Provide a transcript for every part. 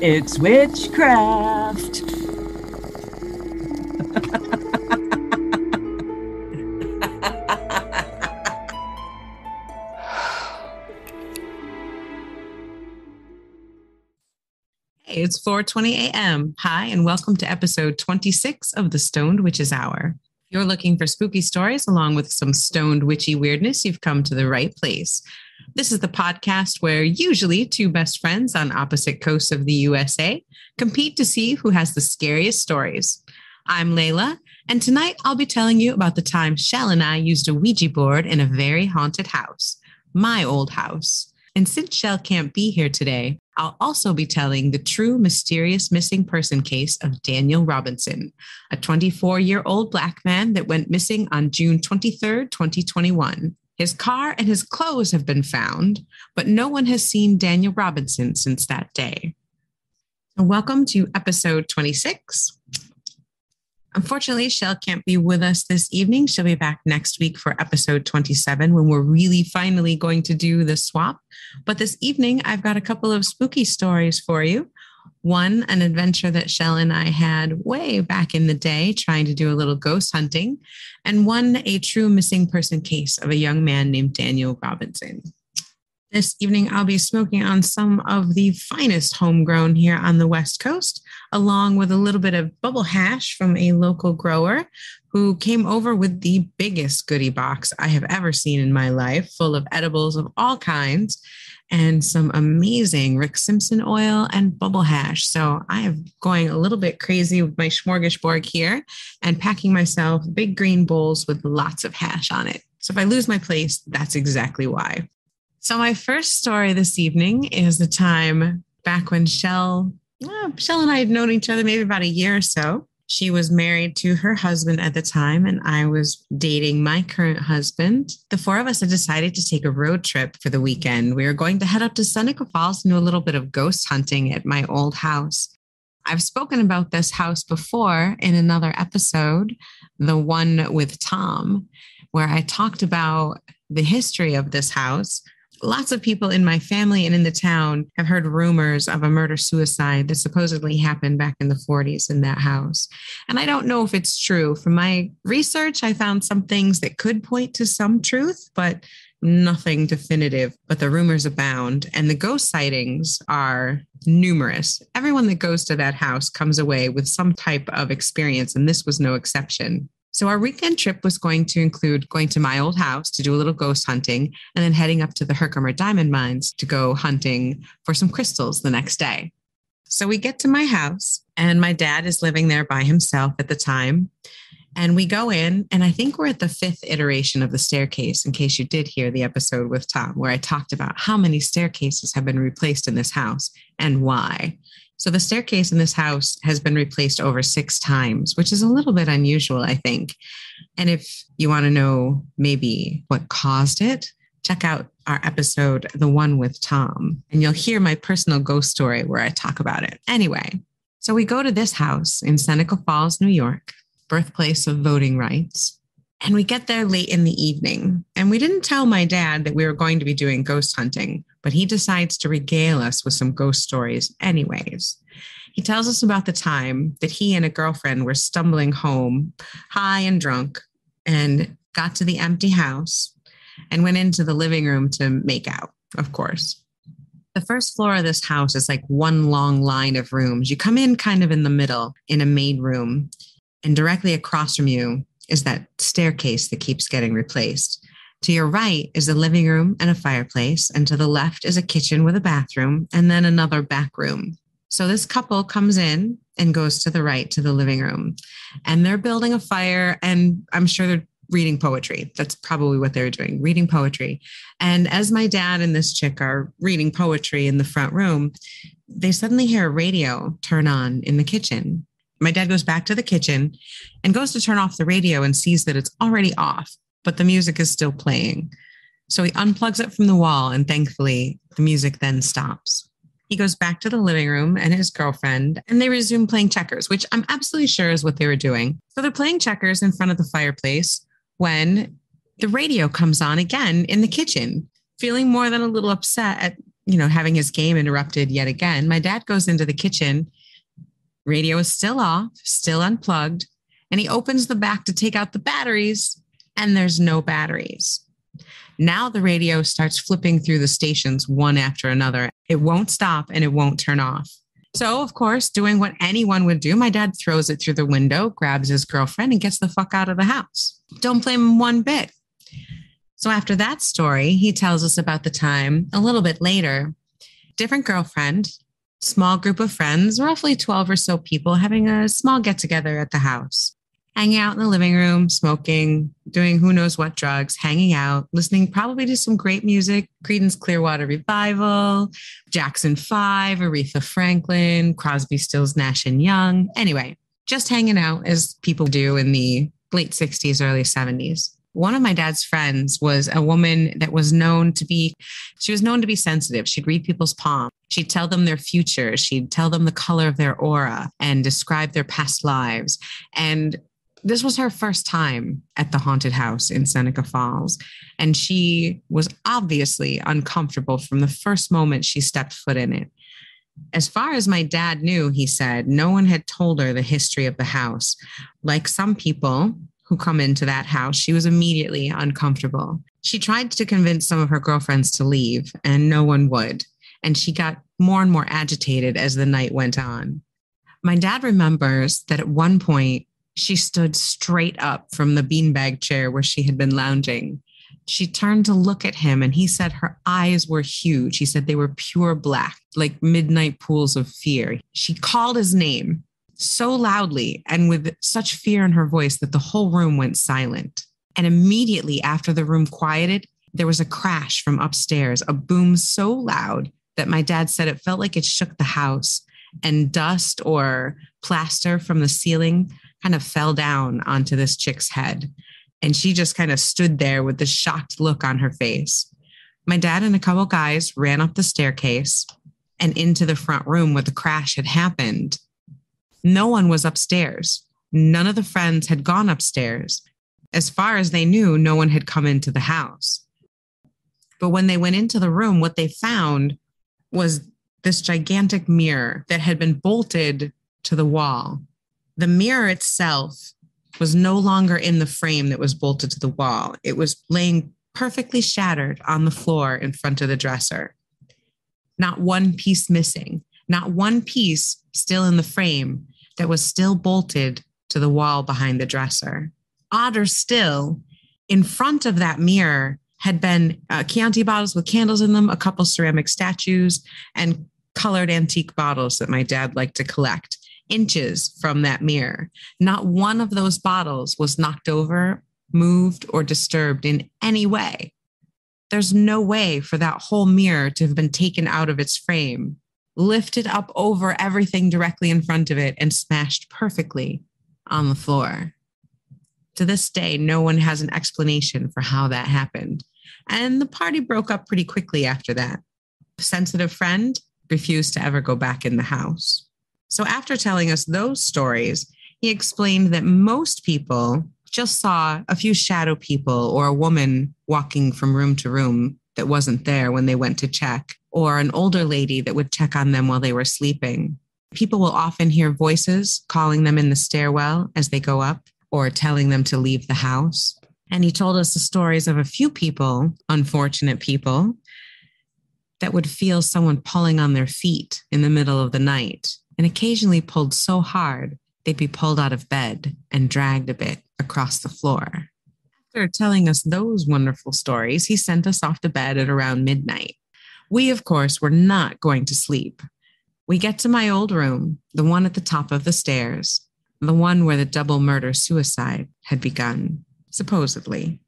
It's witchcraft. Hey, it's 4:20 a.m. Hi, and welcome to episode 26 of the Stoned Witches Hour. If you're looking for spooky stories along with some stoned witchy weirdness, you've come to the right place. This is the podcast where usually two best friends on opposite coasts of the USA compete to see who has the scariest stories. I'm Layla, and tonight I'll be telling you about the time Chelle and I used a Ouija board in a very haunted house, my old house. And since Chelle can't be here today, I'll also be telling the true mysterious missing person case of Daniel Robinson, a 24-year-old Black man that went missing on June 23rd, 2021. His car and his clothes have been found, but no one has seen Daniel Robinson since that day. So welcome to episode 26. Unfortunately, Chelle can't be with us this evening. She'll be back next week for episode 27 when we're really finally going to do the swap. But this evening, I've got a couple of spooky stories for you. One, an adventure that Chelle and I had way back in the day trying to do a little ghost hunting. And one, a true missing person case of a young man named Daniel Robinson. This evening, I'll be smoking on some of the finest homegrown here on the West Coast, along with a little bit of bubble hash from a local grower who came over with the biggest goodie box I have ever seen in my life, full of edibles of all kinds and some amazing Rick Simpson oil and bubble hash. So I am going a little bit crazy with my smorgasbord here and packing myself big green bowls with lots of hash on it. So if I lose my place, that's exactly why. So my first story this evening is the time back when Chelle and I had known each other maybe about a year or so. She was married to her husband at the time, and I was dating my current husband. The four of us had decided to take a road trip for the weekend. We were going to head up to Seneca Falls and do a little bit of ghost hunting at my old house. I've spoken about this house before in another episode, the one with Tom, where I talked about the history of this house. Lots of people in my family and in the town have heard rumors of a murder-suicide that supposedly happened back in the 40s in that house. And I don't know if it's true. From my research, I found some things that could point to some truth, but nothing definitive. But the rumors abound, and the ghost sightings are numerous. Everyone that goes to that house comes away with some type of experience, and this was no exception. So our weekend trip was going to include going to my old house to do a little ghost hunting and then heading up to the Herkimer Diamond Mines to go hunting for some crystals the next day. So we get to my house and my dad is living there by himself at the time. And we go in, and I think we're at the fifth iteration of the staircase, in case you did hear the episode with Tom, where I talked about how many staircases have been replaced in this house and why. So the staircase in this house has been replaced over 6 times, which is a little bit unusual, I think. And if you want to know maybe what caused it, check out our episode, the one with Tom, and you'll hear my personal ghost story where I talk about it. Anyway, so we go to this house in Seneca Falls, New York, birthplace of voting rights. And we get there late in the evening. And we didn't tell my dad that we were going to be doing ghost hunting, but he decides to regale us with some ghost stories anyways. He tells us about the time that he and a girlfriend were stumbling home, high and drunk, and got to the empty house and went into the living room to make out, of course. The first floor of this house is like one long line of rooms. You come in kind of in the middle in a main room, and directly across from you is that staircase that keeps getting replaced. To your right is a living room and a fireplace, and to the left is a kitchen with a bathroom, and then another back room. So this couple comes in and goes to the right to the living room, and they're building a fire, and I'm sure they're reading poetry. That's probably what they were doing, reading poetry. And as my dad and this chick are reading poetry in the front room, they suddenly hear a radio turn on in the kitchen. My dad goes back to the kitchen and goes to turn off the radio and sees that it's already off, but the music is still playing. So he unplugs it from the wall, and thankfully the music then stops. He goes back to the living room and his girlfriend, and they resume playing checkers, which I'm absolutely sure is what they were doing. So they're playing checkers in front of the fireplace when the radio comes on again in the kitchen, feeling more than a little upset at having his game interrupted yet again, my dad goes into the kitchen. Radio is still off, still unplugged, and he opens the back to take out the batteries, and there's no batteries. Now the radio starts flipping through the stations one after another. It won't stop and it won't turn off. So, of course, doing what anyone would do, my dad throws it through the window, grabs his girlfriend, and gets the fuck out of the house. Don't blame him one bit. So after that story, he tells us about the time a little bit later, different girlfriend, small group of friends, roughly 12 or so people having a small get together at the house. Hanging out in the living room, smoking, doing who knows what drugs, hanging out, listening probably to some great music, Creedence Clearwater Revival, Jackson 5, Aretha Franklin, Crosby, Stills, Nash and Young. Anyway, just hanging out as people do in the late 60s, early 70s. One of my dad's friends was a woman that was known to be sensitive. She'd read people's palms. She'd tell them their future. She'd tell them the color of their aura and describe their past lives. And this was her first time at the haunted house in Seneca Falls, and she was obviously uncomfortable from the first moment she stepped foot in it. As far as my dad knew, he said, no one had told her the history of the house. Like some people who come into that house, she was immediately uncomfortable. She tried to convince some of her girlfriends to leave, and no one would. And she got more and more agitated as the night went on. My dad remembers that at one point, she stood straight up from the beanbag chair where she had been lounging. She turned to look at him, and he said her eyes were huge. He said they were pure black, like midnight pools of fear. She called his name so loudly and with such fear in her voice that the whole room went silent. And immediately after the room quieted, there was a crash from upstairs, a boom so loud that my dad said it felt like it shook the house, and dust or plaster from the ceiling kind of fell down onto this chick's head. And she just kind of stood there with this shocked look on her face. My dad and a couple guys ran up the staircase and into the front room where the crash had happened. No one was upstairs. None of the friends had gone upstairs. As far as they knew, no one had come into the house. But when they went into the room, what they found was this gigantic mirror that had been bolted to the wall. The mirror itself was no longer in the frame that was bolted to the wall. It was laying perfectly shattered on the floor in front of the dresser. Not one piece missing, not one piece still in the frame that was still bolted to the wall behind the dresser. Odder still, in front of that mirror had been Chianti bottles with candles in them, a couple ceramic statues, and colored antique bottles that my dad liked to collect. Inches from that mirror. Not one of those bottles was knocked over, moved, or disturbed in any way. There's no way for that whole mirror to have been taken out of its frame, lifted up over everything directly in front of it, and smashed perfectly on the floor. To this day, no one has an explanation for how that happened. And the party broke up pretty quickly after that. A sensitive friend refused to ever go back in the house. So after telling us those stories, he explained that most people just saw a few shadow people or a woman walking from room to room that wasn't there when they went to check, or an older lady that would check on them while they were sleeping. People will often hear voices calling them in the stairwell as they go up or telling them to leave the house. And he told us the stories of a few people, unfortunate people, that would feel someone pulling on their feet in the middle of the night, and occasionally pulled so hard they'd be pulled out of bed and dragged a bit across the floor. After telling us those wonderful stories, he sent us off to bed at around midnight. We, of course, were not going to sleep. We get to my old room, the one at the top of the stairs, the one where the double murder-suicide had begun, supposedly.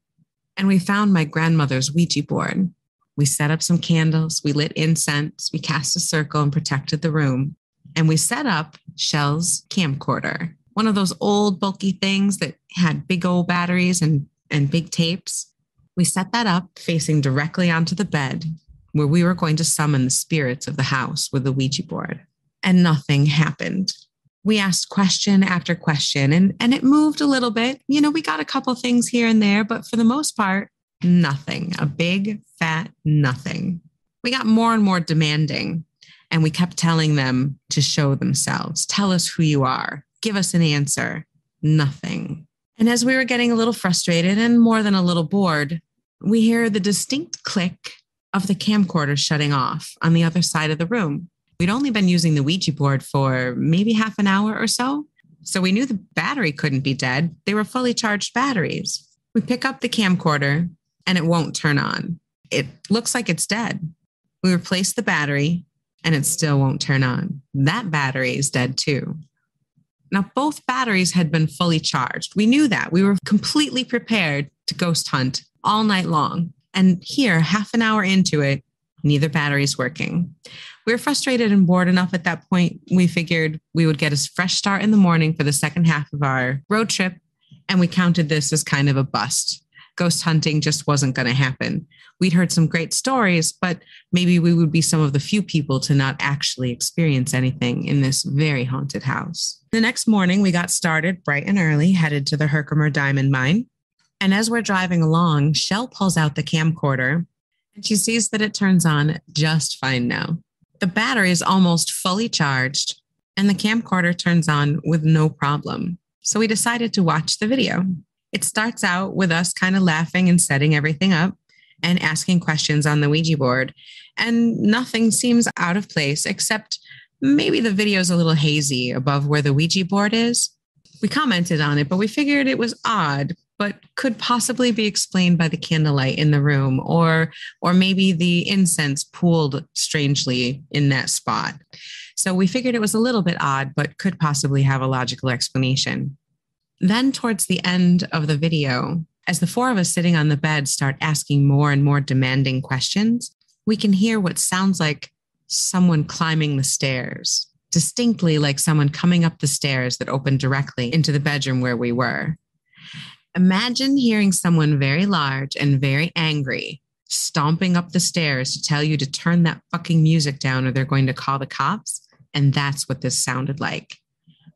And we found my grandmother's Ouija board. We set up some candles, we lit incense, we cast a circle and protected the room. And we set up Chelle's camcorder, one of those old bulky things that had big old batteries and big tapes. We set that up facing directly onto the bed where we were going to summon the spirits of the house with the Ouija board. And nothing happened. We asked question after question and it moved a little bit. We got a couple things here and there, but for the most part, nothing. A big, fat nothing. We got more and more demanding, and we kept telling them to show themselves. Tell us who you are. Give us an answer. Nothing. And as we were getting a little frustrated and more than a little bored, we hear the distinct click of the camcorder shutting off on the other side of the room. We'd only been using the Ouija board for maybe half an hour or so. So we knew the battery couldn't be dead. They were fully charged batteries. We pick up the camcorder and it won't turn on. It looks like it's dead. We replace the battery and it still won't turn on. That battery is dead too. Now, both batteries had been fully charged. We knew that. We were completely prepared to ghost hunt all night long. And here, half an hour into it, neither battery's working. We were frustrated and bored enough at that point. We figured we would get a fresh start in the morning for the second half of our road trip. And we counted this as kind of a bust. Ghost hunting just wasn't going to happen. We'd heard some great stories, but maybe we would be some of the few people to not actually experience anything in this very haunted house. The next morning, we got started bright and early, headed to the Herkimer Diamond Mine. And as we're driving along, Chelle pulls out the camcorder and she sees that it turns on just fine now. The battery is almost fully charged and the camcorder turns on with no problem. So we decided to watch the video. It starts out with us kind of laughing and setting everything up and asking questions on the Ouija board. And nothing seems out of place except maybe the video is a little hazy above where the Ouija board is. We commented on it, but we figured it was odd, but could possibly be explained by the candlelight in the room, or maybe the incense pooled strangely in that spot. So we figured it was a little bit odd, but could possibly have a logical explanation. Then towards the end of the video, as the four of us sitting on the bed start asking more and more demanding questions, we can hear what sounds like someone climbing the stairs, distinctly like someone coming up the stairs that opened directly into the bedroom where we were. Imagine hearing someone very large and very angry stomping up the stairs to tell you to turn that fucking music down or they're going to call the cops. And that's what this sounded like.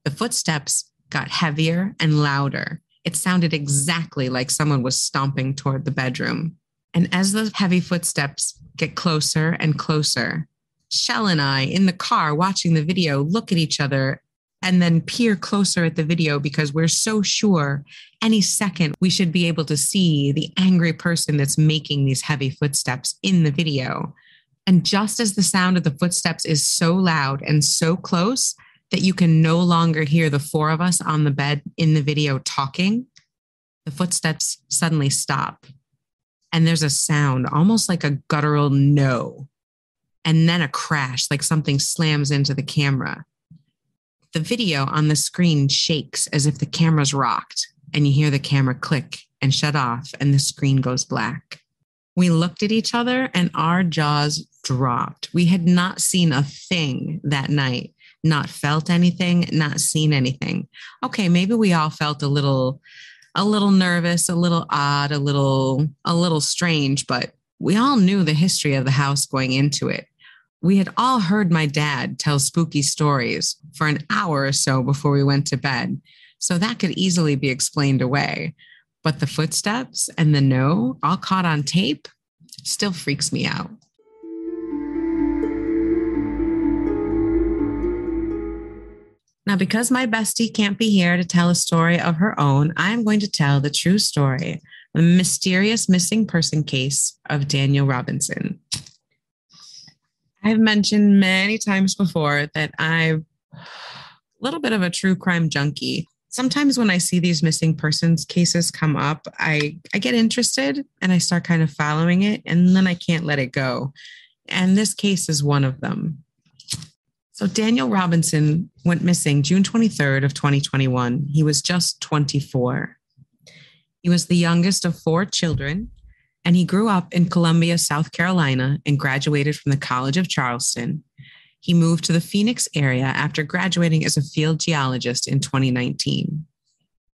The footsteps got heavier and louder. It sounded exactly like someone was stomping toward the bedroom. And as those heavy footsteps get closer and closer, Chelle and I in the car watching the video look at each other and then peer closer at the video because we're so sure any second we should be able to see the angry person that's making these heavy footsteps in the video. And just as the sound of the footsteps is so loud and so close that you can no longer hear the four of us on the bed in the video talking, the footsteps suddenly stop. And there's a sound almost like a guttural no. And then a crash, like something slams into the camera. The video on the screen shakes as if the camera's rocked, and you hear the camera click and shut off, and the screen goes black. We looked at each other and our jaws dropped. We had not seen a thing that night, not felt anything, not seen anything. Okay, maybe we all felt a little nervous, a little odd, a little strange, but we all knew the history of the house going into it. We had all heard my dad tell spooky stories for an hour or so before we went to bed, so that could easily be explained away. But the footsteps and the no, all caught on tape, still freaks me out. Now, because my bestie can't be here to tell a story of her own, I'm going to tell the true story, the mysterious missing person case of Daniel Robinson. I've mentioned many times before that I'm a little bit of a true crime junkie. Sometimes when I see these missing persons cases come up, I get interested and I start kind of following it, and then I can't let it go. And this case is one of them. So Daniel Robinson went missing June 23rd of 2021. He was just 24. He was the youngest of 4 children, and he grew up in Columbia, South Carolina, and graduated from the College of Charleston. He moved to the Phoenix area after graduating as a field geologist in 2019.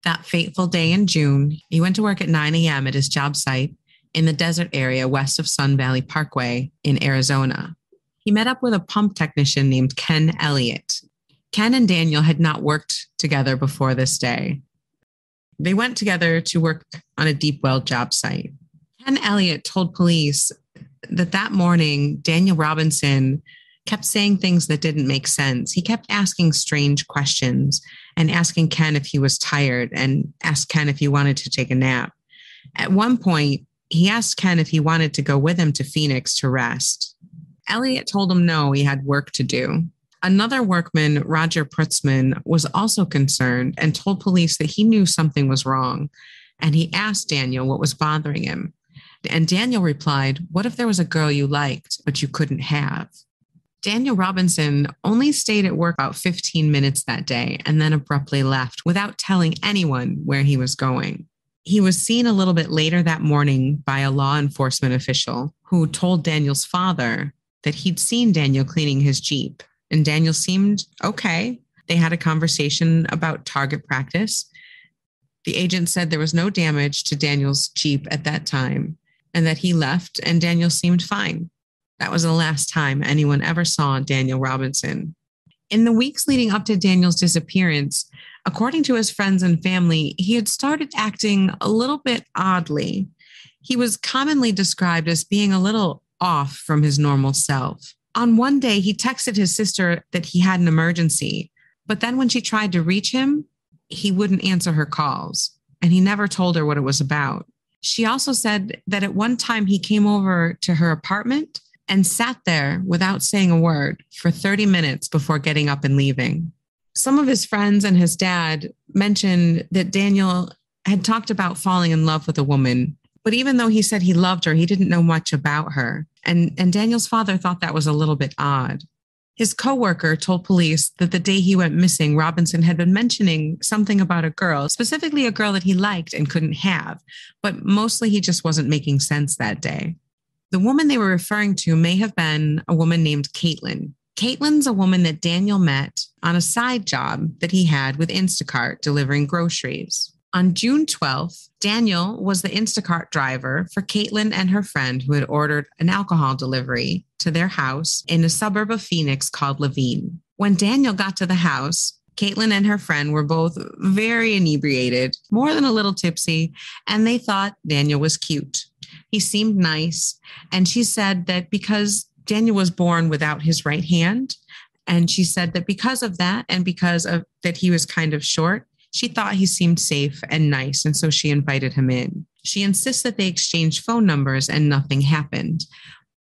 That fateful day in June, he went to work at 9 a.m. at his job site in the desert area west of Sun Valley Parkway in Arizona. He met up with a pump technician named Ken Elliott. Ken and Daniel had not worked together before this day. They went together to work on a deep well job site. Ken Elliott told police that morning, Daniel Robinson kept saying things that didn't make sense. He kept asking strange questions and asking Ken if he was tired and asked Ken if he wanted to take a nap. At one point, he asked Ken if he wanted to go with him to Phoenix to rest. Elliot told him no, he had work to do. Another workman, Roger Prutzman, was also concerned and told police that he knew something was wrong. And he asked Daniel what was bothering him. And Daniel replied, "What if there was a girl you liked, but you couldn't have?" Daniel Robinson only stayed at work about 15 minutes that day and then abruptly left without telling anyone where he was going. He was seen a little bit later that morning by a law enforcement official who told Daniel's father that he'd seen Daniel cleaning his Jeep, and Daniel seemed okay. They had a conversation about target practice. The agent said there was no damage to Daniel's Jeep at that time and that he left and Daniel seemed fine. That was the last time anyone ever saw Daniel Robinson. In the weeks leading up to Daniel's disappearance, according to his friends and family, he had started acting a little bit oddly. He was commonly described as being a little off from his normal self. On one day, he texted his sister that he had an emergency, but then when she tried to reach him, he wouldn't answer her calls, and he never told her what it was about. She also said that at one time he came over to her apartment and sat there without saying a word for 30 minutes before getting up and leaving. Some of his friends and his dad mentioned that Daniel had talked about falling in love with a woman, but even though he said he loved her, he didn't know much about her. And Daniel's father thought that was a little bit odd. His coworker told police that the day he went missing, Robinson had been mentioning something about a girl, specifically a girl that he liked and couldn't have, but mostly he just wasn't making sense that day. The woman they were referring to may have been a woman named Caitlin. Caitlin's a woman that Daniel met on a side job that he had with Instacart delivering groceries. On June 12th, Daniel was the Instacart driver for Caitlin and her friend who had ordered an alcohol delivery to their house in a suburb of Phoenix called Levine. When Daniel got to the house, Caitlin and her friend were both very inebriated, more than a little tipsy, and they thought Daniel was cute. He seemed nice, and she said that because Daniel was born without his right hand, and she said that because of that and because of that he was kind of short, she thought he seemed safe and nice, and so she invited him in. She insists that they exchanged phone numbers and nothing happened,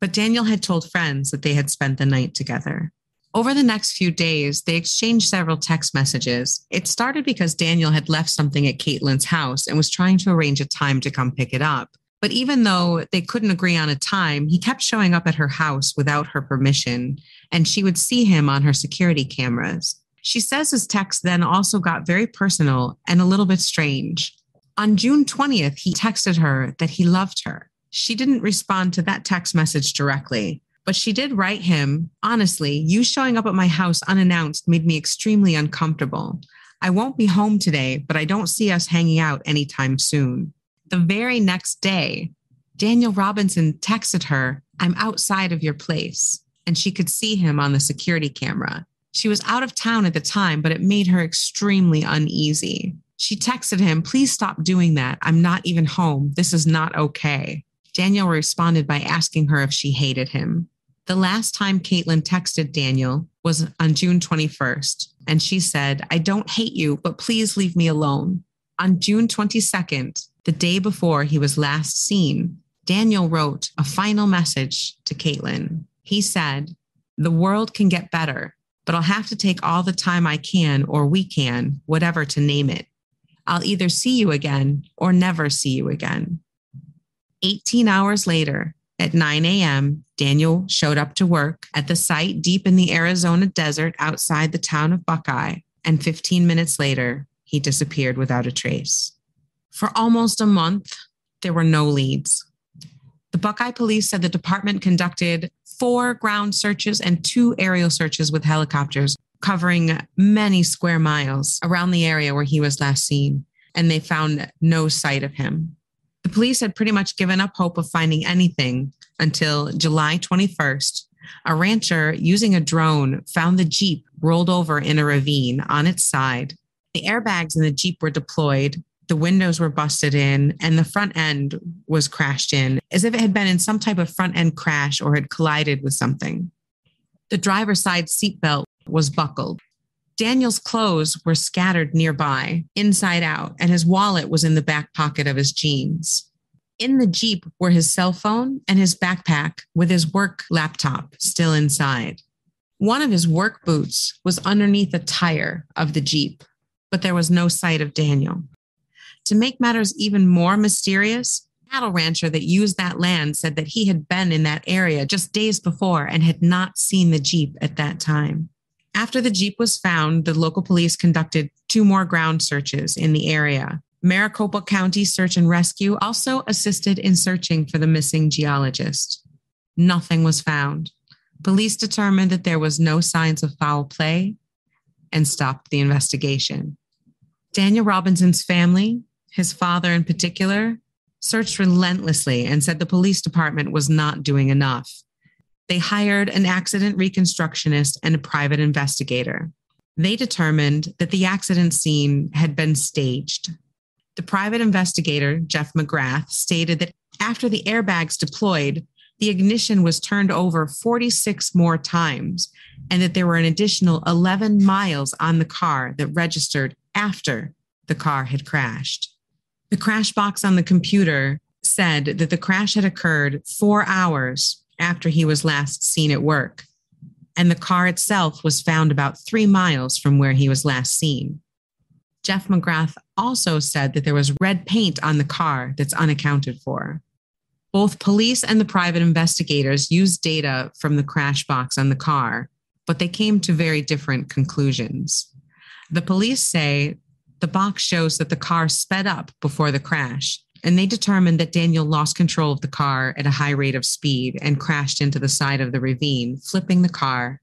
but Daniel had told friends that they had spent the night together. Over the next few days, they exchanged several text messages. It started because Daniel had left something at Caitlin's house and was trying to arrange a time to come pick it up. But even though they couldn't agree on a time, he kept showing up at her house without her permission, and she would see him on her security cameras. She says his text then also got very personal and a little bit strange. On June 20th, he texted her that he loved her. She didn't respond to that text message directly, but she did write him, "Honestly, you showing up at my house unannounced made me extremely uncomfortable. I won't be home today, but I don't see us hanging out anytime soon." The very next day, Daniel Robinson texted her, "I'm outside of your place," and she could see him on the security camera. She was out of town at the time, but it made her extremely uneasy. She texted him, "Please stop doing that. I'm not even home. This is not okay." Daniel responded by asking her if she hated him. The last time Caitlin texted Daniel was on June 21st, and she said, "I don't hate you, but please leave me alone." On June 22nd, the day before he was last seen, Daniel wrote a final message to Caitlin. He said, "The world can get better, but I'll have to take all the time I can or we can, whatever to name it. I'll either see you again or never see you again." 18 hours later, at 9 a.m., Daniel showed up to work at the site deep in the Arizona desert outside the town of Buckeye, and 15 minutes later, he disappeared without a trace. For almost a month, there were no leads. The Buckeye police said the department conducted 4 ground searches and 2 aerial searches with helicopters covering many square miles around the area where he was last seen, and they found no sight of him. The police had pretty much given up hope of finding anything until July 21st. A rancher using a drone found the Jeep rolled over in a ravine on its side. The airbags in the Jeep were deployed. The windows were busted in and the front end was crashed in, as if it had been in some type of front end crash or had collided with something. The driver's side seatbelt was buckled. Daniel's clothes were scattered nearby, inside out, and his wallet was in the back pocket of his jeans. In the Jeep were his cell phone and his backpack with his work laptop still inside. One of his work boots was underneath a tire of the Jeep, but there was no sight of Daniel. To make matters even more mysterious, a cattle rancher that used that land said that he had been in that area just days before and had not seen the Jeep at that time. After the Jeep was found, the local police conducted 2 more ground searches in the area. Maricopa County Search and Rescue also assisted in searching for the missing geologist. Nothing was found. Police determined that there was no signs of foul play and stopped the investigation. Daniel Robinson's family, his father in particular, searched relentlessly and said the police department was not doing enough. They hired an accident reconstructionist and a private investigator. They determined that the accident scene had been staged. The private investigator, Jeff McGrath, stated that after the airbags deployed, the ignition was turned over 46 more times, and that there were an additional 11 miles on the car that registered after the car had crashed. The crash box on the computer said that the crash had occurred 4 hours after he was last seen at work, and the car itself was found about 3 miles from where he was last seen. Jeff McGrath also said that there was red paint on the car that's unaccounted for. Both police and the private investigators used data from the crash box on the car, but they came to very different conclusions. The police say the box shows that the car sped up before the crash, and they determined that Daniel lost control of the car at a high rate of speed and crashed into the side of the ravine, flipping the car,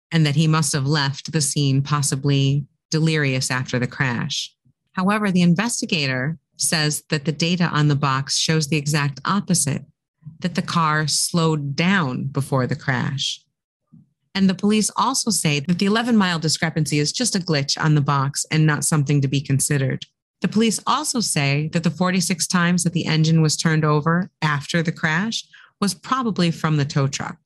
and that he must have left the scene possibly delirious after the crash. However, the investigator says that the data on the box shows the exact opposite, that the car slowed down before the crash. And the police also say that the 11-mile discrepancy is just a glitch on the box and not something to be considered. The police also say that the 46 times that the engine was turned over after the crash was probably from the tow truck.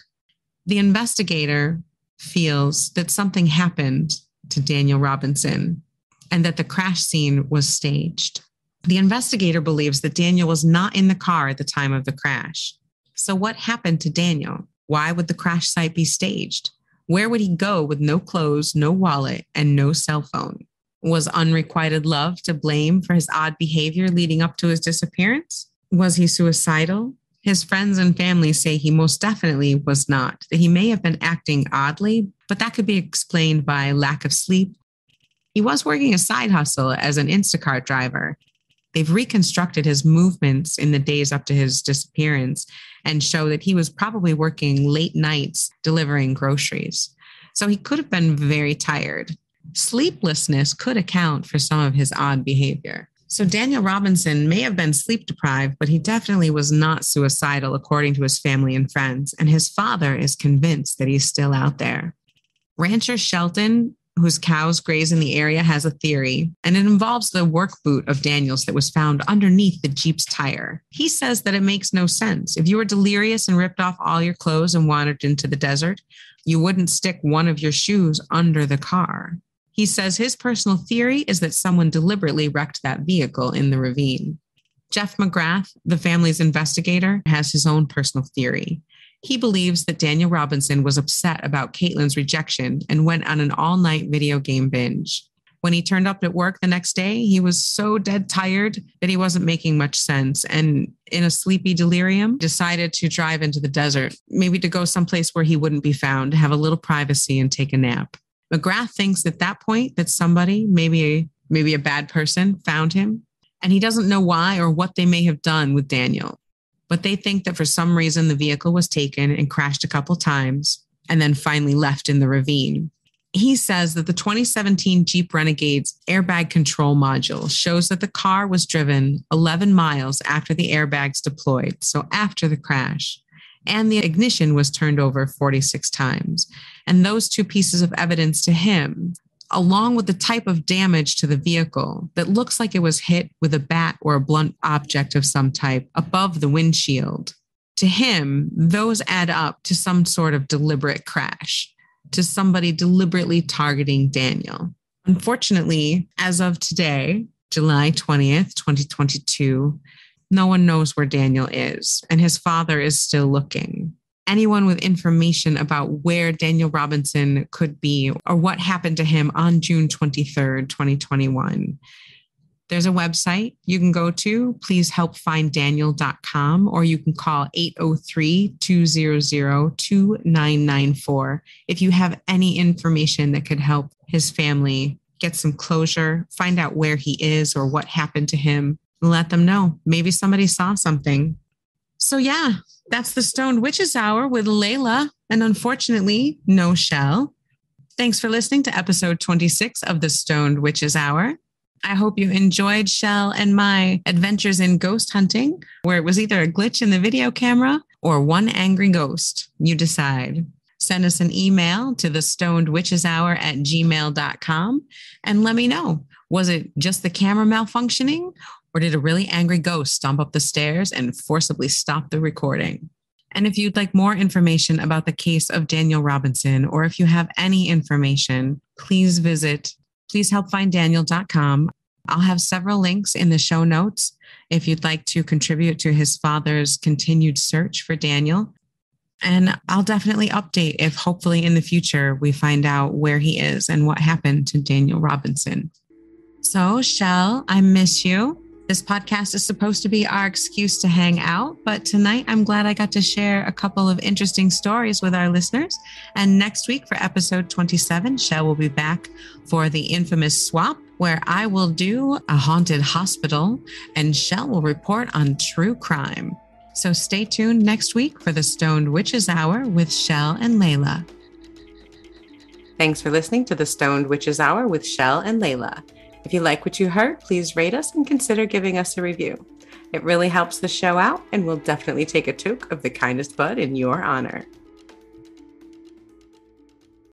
The investigator feels that something happened to Daniel Robinson and that the crash scene was staged. The investigator believes that Daniel was not in the car at the time of the crash. So what happened to Daniel? Why would the crash site be staged? Where would he go with no clothes, no wallet, and no cell phone? Was unrequited love to blame for his odd behavior leading up to his disappearance? Was he suicidal? His friends and family say he most definitely was not, that he may have been acting oddly, but that could be explained by lack of sleep. He was working a side hustle as an Instacart driver. They've reconstructed his movements in the days up to his disappearance and show that he was probably working late nights delivering groceries. So he could have been very tired. Sleeplessness could account for some of his odd behavior. So Daniel Robinson may have been sleep deprived, but he definitely was not suicidal, according to his family and friends. And his father is convinced that he's still out there. Rancher Shelton, whose cows graze in the area, has a theory, and it involves the work boot of Daniel's that was found underneath the Jeep's tire. He says that it makes no sense. If you were delirious and ripped off all your clothes and wandered into the desert, you wouldn't stick one of your shoes under the car. He says his personal theory is that someone deliberately wrecked that vehicle in the ravine. Jeff McGrath, the family's investigator, has his own personal theory. He believes that Daniel Robinson was upset about Caitlin's rejection and went on an all-night video game binge. When he turned up at work the next day, he was so dead tired that he wasn't making much sense, and in a sleepy delirium, decided to drive into the desert, maybe to go someplace where he wouldn't be found, to have a little privacy and take a nap. McGrath thinks at that point that somebody, maybe a bad person, found him, and he doesn't know why or what they may have done with Daniel. But they think that for some reason the vehicle was taken and crashed a couple times and then finally left in the ravine. He says that the 2017 Jeep Renegade's airbag control module shows that the car was driven 11 miles after the airbags deployed, so after the crash, and the ignition was turned over 46 times. And those two pieces of evidence to him along with the type of damage to the vehicle that looks like it was hit with a bat or a blunt object of some type above the windshield. To him, those add up to some sort of deliberate crash, to somebody deliberately targeting Daniel. Unfortunately, as of today, July 20th, 2022, no one knows where Daniel is, and his father is still looking. Anyone with information about where Daniel Robinson could be or what happened to him on June 23rd, 2021, there's a website you can go to, pleasehelpfinddaniel.com, or you can call 803-200-2994 if you have any information that could help his family get some closure, find out where he is or what happened to him, and let them know. Maybe somebody saw something. So yeah, that's the Stoned Witches Hour with Laylla, and unfortunately, no Chelle. Thanks for listening to episode 26 of the Stoned Witches Hour. I hope you enjoyed Chelle and my adventures in ghost hunting, where it was either a glitch in the video camera or one angry ghost. You decide. Send us an email to thestonedwitcheshour@gmail.com and let me know. Was it just the camera malfunctioning, or did a really angry ghost stomp up the stairs and forcibly stop the recording? And if you'd like more information about the case of Daniel Robinson, or if you have any information, please visit pleasehelpfinddaniel.com. I'll have several links in the show notes if you'd like to contribute to his father's continued search for Daniel. And I'll definitely update if hopefully in the future we find out where he is and what happened to Daniel Robinson. So, Chelle, I miss you. This podcast is supposed to be our excuse to hang out, but tonight I'm glad I got to share a couple of interesting stories with our listeners. And next week for episode 27, Chelle will be back for the infamous swap, where I will do a haunted hospital and Chelle will report on true crime. So stay tuned next week for the Stoned Witches Hour with Chelle and Laylla. Thanks for listening to the Stoned Witches Hour with Chelle and Laylla. If you like what you heard, please rate us and consider giving us a review. It really helps the show out, and we'll definitely take a toke of the kindest bud in your honor.